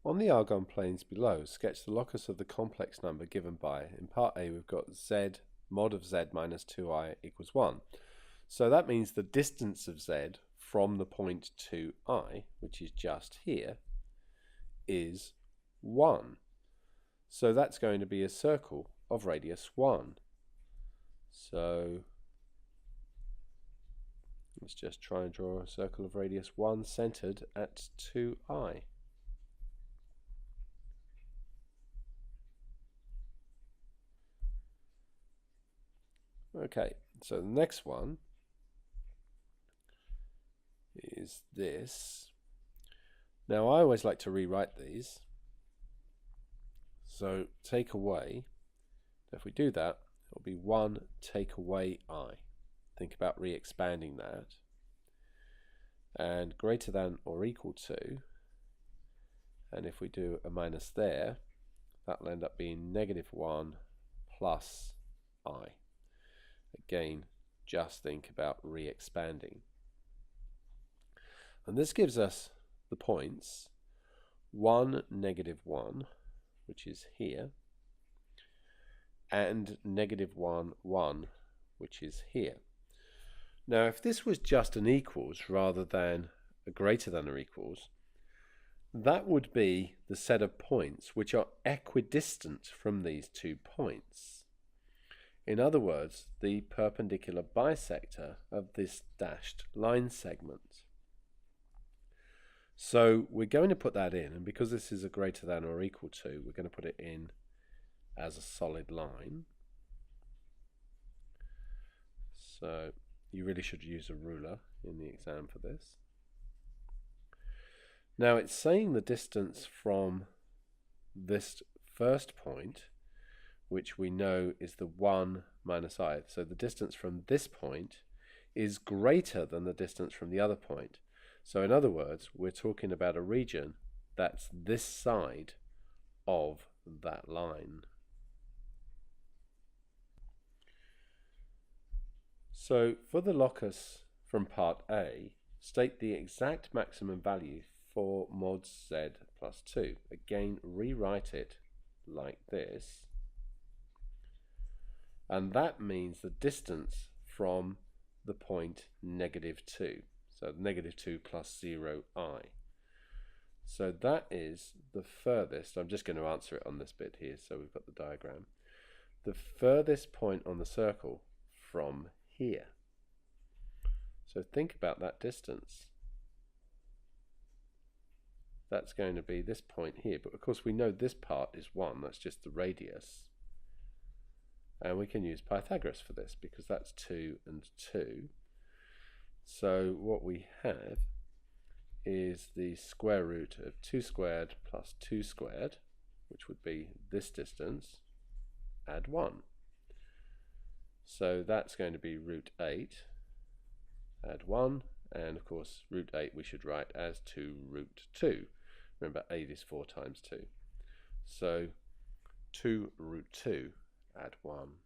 On the argon planes below, sketch the locus of the complex number given by, in part A we've got z mod of z minus 2i equals 1. So that means the distance of z from the point to I, which is just here, is 1. So that's going to be a circle of radius 1. So let's just try and draw a circle of radius 1 centered at 2i. Okay, so the next one is this. Now I always like to rewrite these. So take away, if we do that, it'll be 1 take away I. Think about re-expanding that. And greater than or equal to, and if we do a minus there, that'll end up being -1 plus I. Again, just think about re-expanding. And this gives us the points 1, -1, which is here, and -1, 1, which is here. Now, if this was just an equals rather than a greater than or equals, that would be the set of points which are equidistant from these 2 points. In other words, the perpendicular bisector of this dashed line segment. So we're going to put that in, and because this is a greater than or equal to, we're going to put it in as a solid line. So you really should use a ruler in the exam for this. Now it's saying the distance from this first point, which we know is the 1 minus I. So the distance from this point is greater than the distance from the other point. So in other words, we're talking about a region that's this side of that line. So for the locus from part A, state the exact maximum value for mod z plus 2. Again, rewrite it like this. And that means the distance from the point -2. So -2 plus 0i. So that is the furthest. I'm just going to answer it on this bit here, so we've got the diagram. The furthest point on the circle from here. So think about that distance. That's going to be this point here, but of course we know this part is 1, that's just the radius. And we can use Pythagoras for this because that's 2 and 2. So what we have is the square root of 2 squared plus 2 squared, which would be this distance, add 1. So that's going to be root 8, add 1, and of course root 8 we should write as 2 root 2. Remember 8 is 4 times 2. So 2 root 2, add 1.